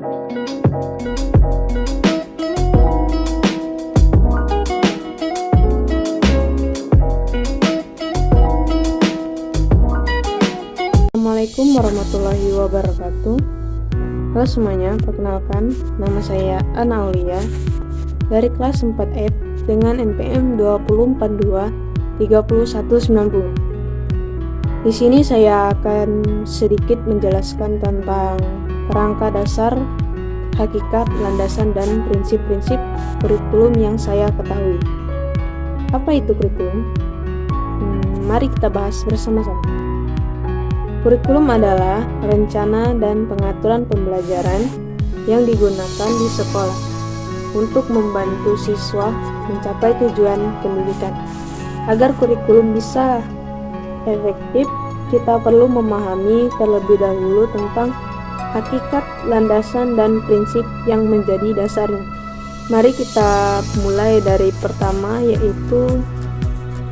Assalamualaikum warahmatullahi wabarakatuh. Halo semuanya, perkenalkan nama saya Ana Aulia dari kelas 4F dengan NPM 20423190. Di sini saya akan sedikit menjelaskan tentang kerangka dasar, hakikat, landasan, dan prinsip-prinsip kurikulum yang saya ketahui. Apa itu kurikulum? Mari kita bahas bersama-sama. Kurikulum adalah rencana dan pengaturan pembelajaran yang digunakan di sekolah untuk membantu siswa mencapai tujuan pendidikan. Agar kurikulum bisa efektif, kita perlu memahami terlebih dahulu tentang hakikat, landasan, dan prinsip yang menjadi dasarnya. Mari kita mulai dari pertama, yaitu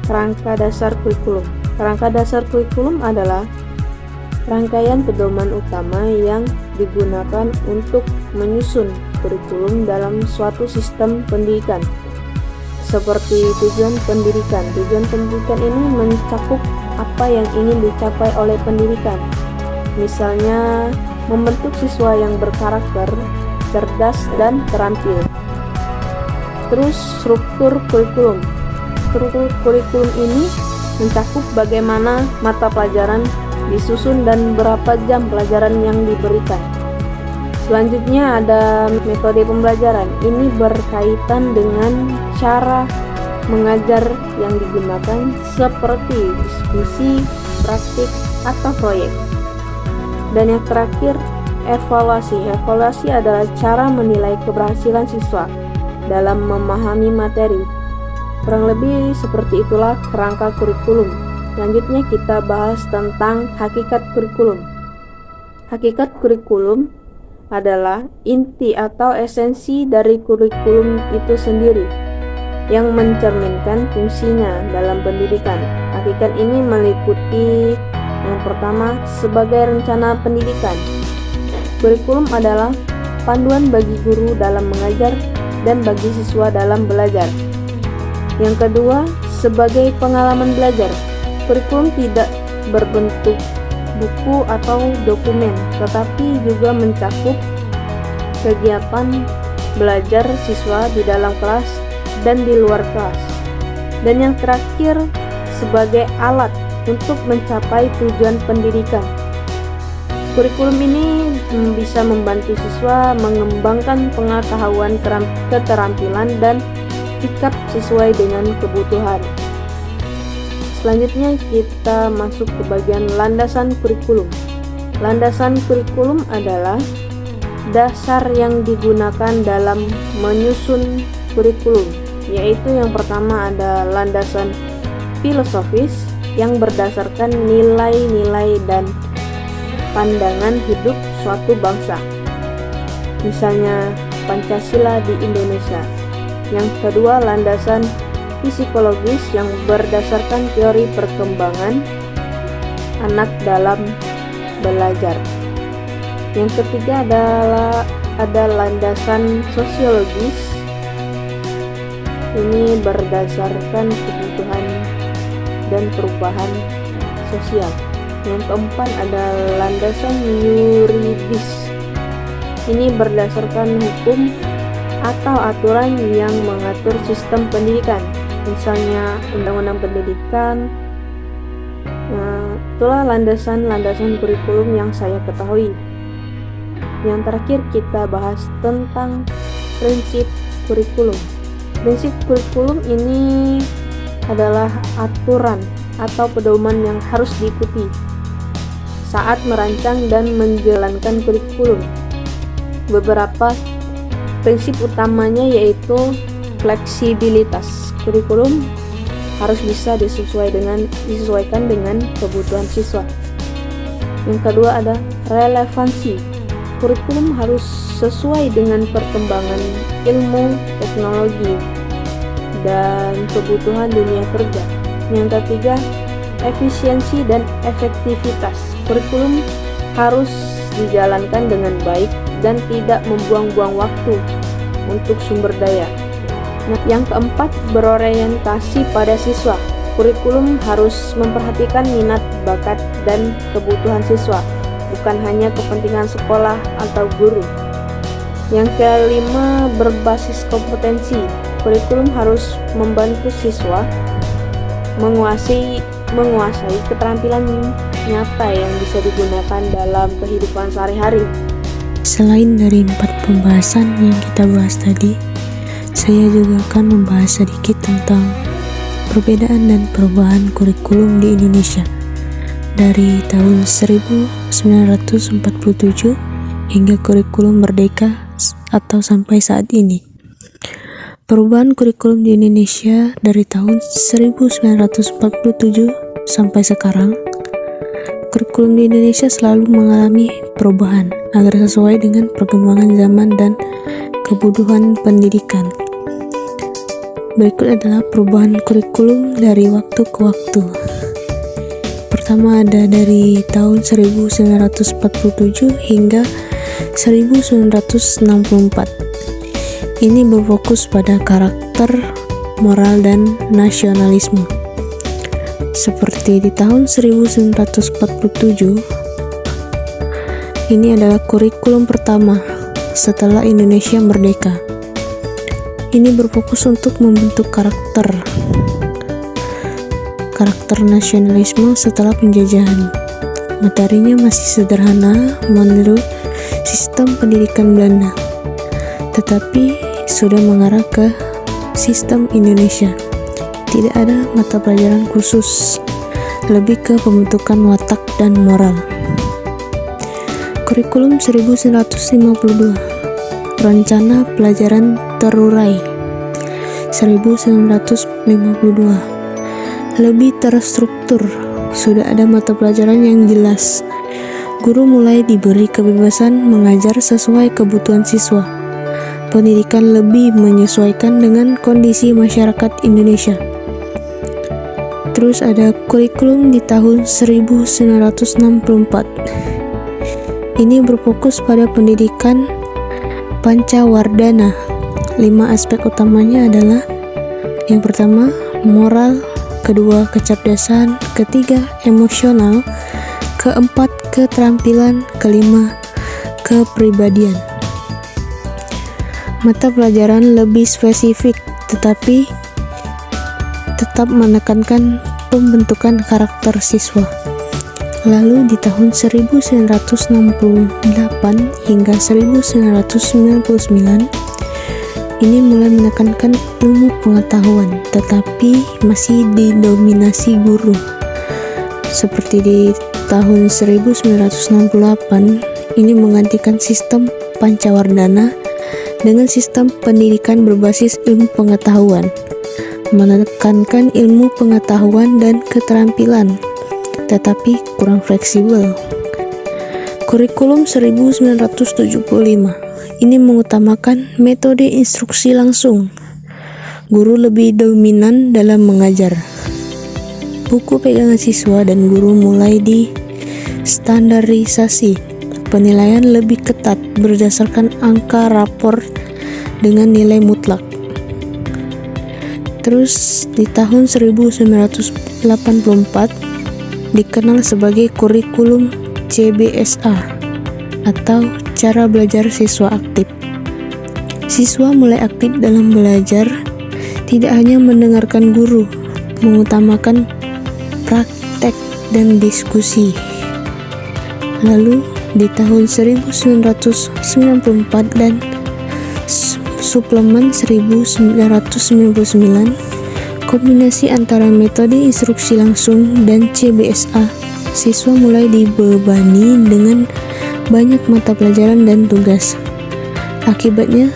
kerangka dasar kurikulum. Kerangka dasar kurikulum adalah rangkaian pedoman utama yang digunakan untuk menyusun kurikulum dalam suatu sistem pendidikan. Seperti tujuan pendidikan. Tujuan pendidikan ini mencakup apa yang ingin dicapai oleh pendidikan. Misalnya, membentuk siswa yang berkarakter, cerdas, dan terampil. Terus, struktur kurikulum. Struktur kurikulum ini mencakup bagaimana mata pelajaran disusun dan berapa jam pelajaran yang diberikan. Selanjutnya ada metode pembelajaran. Ini berkaitan dengan cara mengajar yang digunakan seperti diskusi, praktik, atau proyek. Dan yang terakhir, evaluasi. Evaluasi adalah cara menilai keberhasilan siswa dalam memahami materi. Kurang lebih seperti itulah kerangka kurikulum. Selanjutnya kita bahas tentang hakikat kurikulum. Hakikat kurikulum adalah inti atau esensi dari kurikulum itu sendiri yang mencerminkan fungsinya dalam pendidikan. Hakikat ini meliputi yang pertama, sebagai rencana pendidikan. Kurikulum adalah panduan bagi guru dalam mengajar dan bagi siswa dalam belajar. Yang kedua, sebagai pengalaman belajar. Kurikulum tidak berbentuk buku atau dokumen, tetapi juga mencakup kegiatan belajar siswa di dalam kelas dan di luar kelas. Dan yang terakhir, sebagai alat untuk mencapai tujuan pendidikan. Kurikulum ini bisa membantu siswa mengembangkan pengetahuan, keterampilan, dan sikap sesuai dengan kebutuhan. Selanjutnya kita masuk ke bagian landasan kurikulum. Landasan kurikulum adalah dasar yang digunakan dalam menyusun kurikulum, yaitu yang pertama ada landasan filosofis yang berdasarkan nilai-nilai dan pandangan hidup suatu bangsa. Misalnya Pancasila di Indonesia. Yang kedua, landasan psikologis yang berdasarkan teori perkembangan anak dalam belajar. Yang ketiga ada landasan sosiologis. Ini berdasarkan kebutuhan dan perubahan sosial. Yang keempat ada landasan yuridis. Ini berdasarkan hukum atau aturan yang mengatur sistem pendidikan. Misalnya undang-undang pendidikan. Nah, itulah landasan-landasan kurikulum yang saya ketahui. Yang terakhir kita bahas tentang prinsip kurikulum. Prinsip kurikulum ini adalah aturan atau pedoman yang harus diikuti saat merancang dan menjalankan kurikulum. Beberapa prinsip utamanya yaitu fleksibilitas. Kurikulum harus bisa disesuaikan dengan kebutuhan siswa. Yang kedua ada relevansi. Kurikulum harus sesuai dengan perkembangan ilmu, teknologi, dan kebutuhan dunia kerja. Yang ketiga, efisiensi dan efektivitas. Kurikulum harus dijalankan dengan baik dan tidak membuang-buang waktu untuk sumber daya. Nah, yang keempat, berorientasi pada siswa. Kurikulum harus memperhatikan minat, bakat, dan kebutuhan siswa, bukan hanya kepentingan sekolah atau guru. Yang kelima, berbasis kompetensi. Kurikulum harus membantu siswa menguasai keterampilan nyata yang bisa digunakan dalam kehidupan sehari-hari. Selain dari 4 pembahasan yang kita bahas tadi, saya juga akan membahas sedikit tentang perbedaan dan perubahan kurikulum di Indonesia dari tahun 1947 hingga kurikulum merdeka atau sampai saat ini. Perubahan kurikulum di Indonesia dari tahun 1947 sampai sekarang, kurikulum di Indonesia selalu mengalami perubahan agar sesuai dengan perkembangan zaman dan kebutuhan pendidikan. Berikut adalah perubahan kurikulum dari waktu ke waktu. Pertama ada dari tahun 1947 hingga 1964. Ini berfokus pada karakter, moral, dan nasionalisme. Seperti di tahun 1947, ini adalah kurikulum pertama setelah Indonesia merdeka. Ini berfokus untuk membentuk karakter nasionalisme setelah penjajahan. Materinya masih sederhana menurut sistem pendidikan Belanda, tetapi sudah mengarah ke sistem Indonesia. Tidak ada mata pelajaran khusus, lebih ke pembentukan watak dan moral. Kurikulum 1952, rencana pelajaran terurai. 1952, lebih terstruktur, sudah ada mata pelajaran yang jelas. Guru mulai diberi kebebasan mengajar sesuai kebutuhan siswa. Pendidikan lebih menyesuaikan dengan kondisi masyarakat Indonesia. Terus ada kurikulum di tahun 1964. Ini berfokus pada pendidikan Pancawardhana. 5 aspek utamanya adalah: yang pertama, moral; kedua, kecerdasan; ketiga, emosional; keempat, keterampilan; kelima, kepribadian. Mata pelajaran lebih spesifik, tetapi tetap menekankan pembentukan karakter siswa. Lalu di tahun 1968 hingga 1999, ini mulai menekankan ilmu pengetahuan, tetapi masih didominasi guru. Seperti di tahun 1968, ini menggantikan sistem Pancawardhana dengan sistem pendidikan berbasis ilmu pengetahuan, menekankan ilmu pengetahuan dan keterampilan, tetapi kurang fleksibel. Kurikulum 1975, ini mengutamakan metode instruksi langsung. Guru lebih dominan dalam mengajar. Buku pegangan siswa dan guru mulai distandarisasi. Penilaian lebih ketat berdasarkan angka rapor dengan nilai mutlak. Terus di tahun 1984 dikenal sebagai kurikulum CBSA atau cara belajar siswa aktif. Siswa mulai aktif dalam belajar, tidak hanya mendengarkan guru, mengutamakan praktek dan diskusi. Lalu di tahun 1994 dan suplemen 1999, kombinasi antara metode instruksi langsung dan CBSA, siswa mulai dibebani dengan banyak mata pelajaran dan tugas. Akibatnya,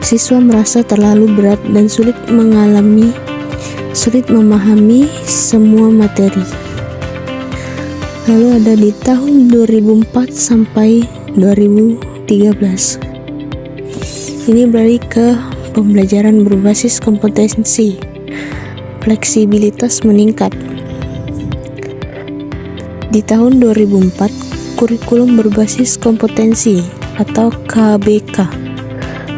siswa merasa terlalu berat dan sulit memahami semua materi. Lalu ada di tahun 2004 sampai 2013. Ini beralih ke pembelajaran berbasis kompetensi. Fleksibilitas meningkat. Di tahun 2004, kurikulum berbasis kompetensi atau KBK.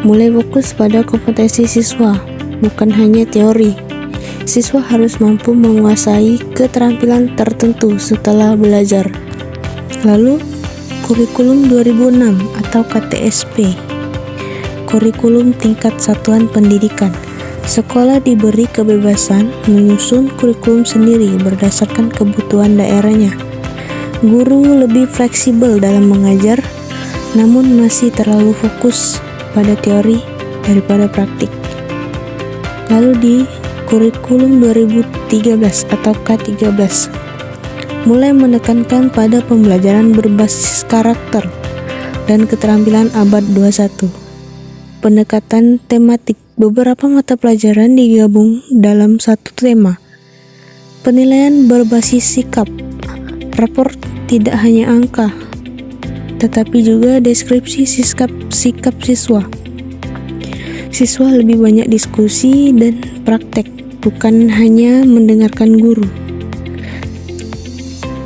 Mulai fokus pada kompetensi siswa, bukan hanya teori. Siswa harus mampu menguasai keterampilan tertentu setelah belajar. Lalu, kurikulum 2006 atau KTSP. Kurikulum tingkat satuan pendidikan. Sekolah diberi kebebasan menyusun kurikulum sendiri berdasarkan kebutuhan daerahnya. Guru lebih fleksibel dalam mengajar, namun masih terlalu fokus pada teori daripada praktik. Lalu di kurikulum 2013 atau K13, mulai menekankan pada pembelajaran berbasis karakter dan keterampilan abad 21. Pendekatan tematik. Beberapa mata pelajaran digabung dalam satu tema. Penilaian berbasis sikap. Rapor tidak hanya angka, tetapi juga deskripsi sikap siswa. Siswa lebih banyak diskusi dan praktek, bukan hanya mendengarkan guru.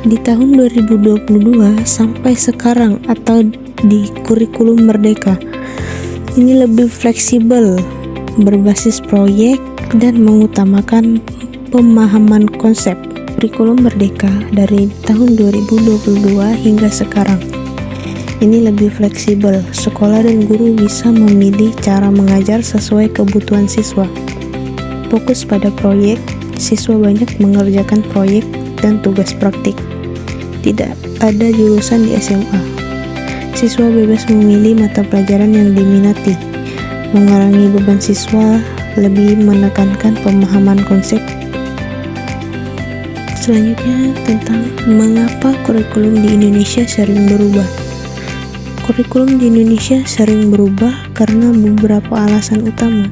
Di tahun 2022 sampai sekarang atau di kurikulum Merdeka, ini lebih fleksibel, berbasis proyek dan mengutamakan pemahaman konsep. Kurikulum Merdeka dari tahun 2022 hingga sekarang ini lebih fleksibel. Sekolah dan guru bisa memilih cara mengajar sesuai kebutuhan siswa. Fokus pada proyek, siswa banyak mengerjakan proyek dan tugas praktik. Tidak ada jurusan di SMA. Siswa bebas memilih mata pelajaran yang diminati. Mengurangi beban siswa, lebih menekankan pemahaman konsep. Selanjutnya tentang mengapa kurikulum di Indonesia sering berubah. Kurikulum di Indonesia sering berubah karena beberapa alasan utama.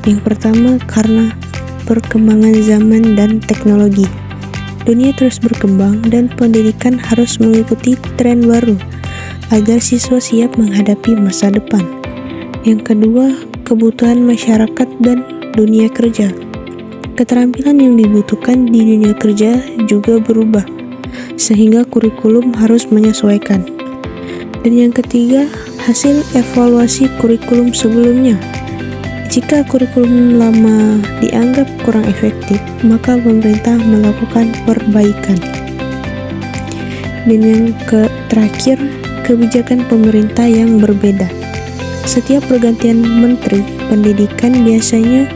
Yang pertama, karena perkembangan zaman dan teknologi. Dunia terus berkembang dan pendidikan harus mengikuti tren baru agar siswa siap menghadapi masa depan. Yang kedua, kebutuhan masyarakat dan dunia kerja. Keterampilan yang dibutuhkan di dunia kerja juga berubah, sehingga kurikulum harus menyesuaikan. Dan yang ketiga, hasil evaluasi kurikulum sebelumnya. Jika kurikulum lama dianggap kurang efektif, maka pemerintah melakukan perbaikan. Dan yang terakhir, kebijakan pemerintah yang berbeda. Setiap pergantian menteri pendidikan biasanya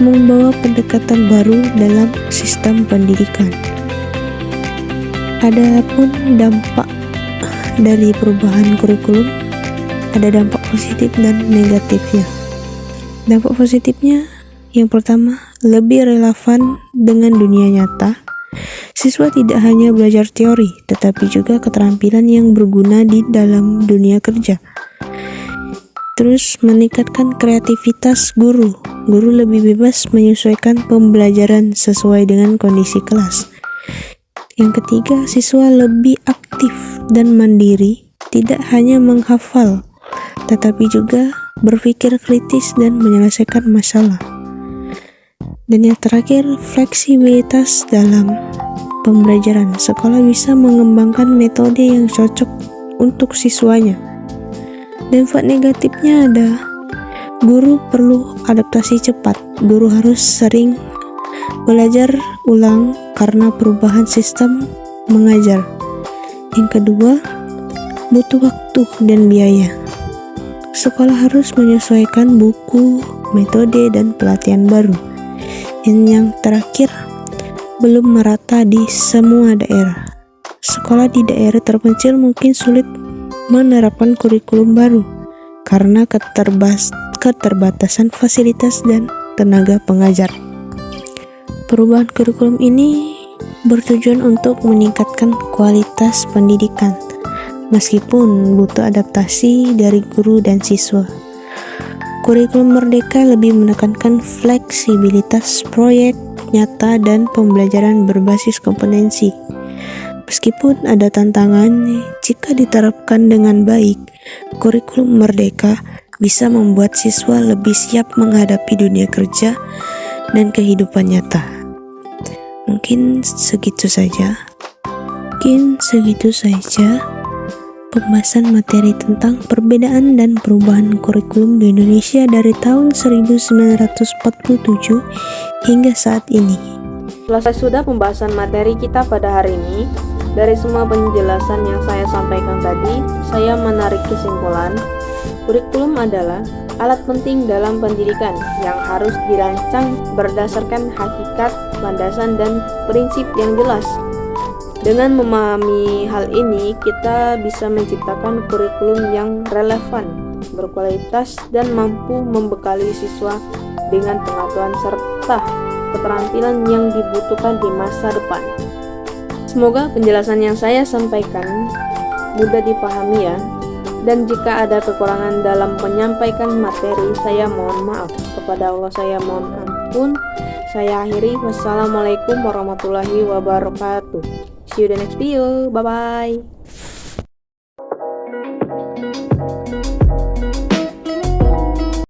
membawa pendekatan baru dalam sistem pendidikan. Adapun dampak dari perubahan kurikulum, ada dampak positif dan negatifnya. Dampak positifnya, yang pertama, lebih relevan dengan dunia nyata. Siswa tidak hanya belajar teori, tetapi juga keterampilan yang berguna di dalam dunia kerja. Terus, meningkatkan kreativitas guru. Guru lebih bebas menyesuaikan pembelajaran sesuai dengan kondisi kelas. Yang ketiga, siswa lebih aktif dan mandiri, tidak hanya menghafal, tetapi juga berpikir kritis dan menyelesaikan masalah. Dan yang terakhir, fleksibilitas dalam pembelajaran. Sekolah bisa mengembangkan metode yang cocok untuk siswanya. Dampak negatifnya ada, guru perlu adaptasi cepat. Guru harus sering belajar ulang karena perubahan sistem mengajar. Yang kedua, butuh waktu dan biaya. Sekolah harus menyesuaikan buku, metode, dan pelatihan baru. Dan yang terakhir, belum merata di semua daerah. Sekolah di daerah terpencil mungkin sulit menerapkan kurikulum baru karena keterbatasan fasilitas dan tenaga pengajar. Perubahan kurikulum ini bertujuan untuk meningkatkan kualitas pendidikan, meskipun butuh adaptasi dari guru dan siswa. Kurikulum Merdeka lebih menekankan fleksibilitas proyek nyata dan pembelajaran berbasis kompetensi. Meskipun ada tantangan, jika diterapkan dengan baik, kurikulum Merdeka bisa membuat siswa lebih siap menghadapi dunia kerja dan kehidupan nyata. Mungkin segitu saja. pembahasan materi tentang perbedaan dan perubahan kurikulum di Indonesia dari tahun 1947 hingga saat ini. Selesai sudah pembahasan materi kita pada hari ini. Dari semua penjelasan yang saya sampaikan tadi, saya menarik kesimpulan, kurikulum adalah alat penting dalam pendidikan yang harus dirancang berdasarkan hakikat, landasan, dan prinsip yang jelas. Dengan memahami hal ini, kita bisa menciptakan kurikulum yang relevan, berkualitas, dan mampu membekali siswa dengan pengetahuan serta keterampilan yang dibutuhkan di masa depan. Semoga penjelasan yang saya sampaikan mudah dipahami ya. Dan jika ada kekurangan dalam menyampaikan materi, saya mohon maaf. Kepada Allah saya mohon ampun. Saya akhiri. Wassalamualaikum warahmatullahi wabarakatuh. See you the next video. Bye-bye.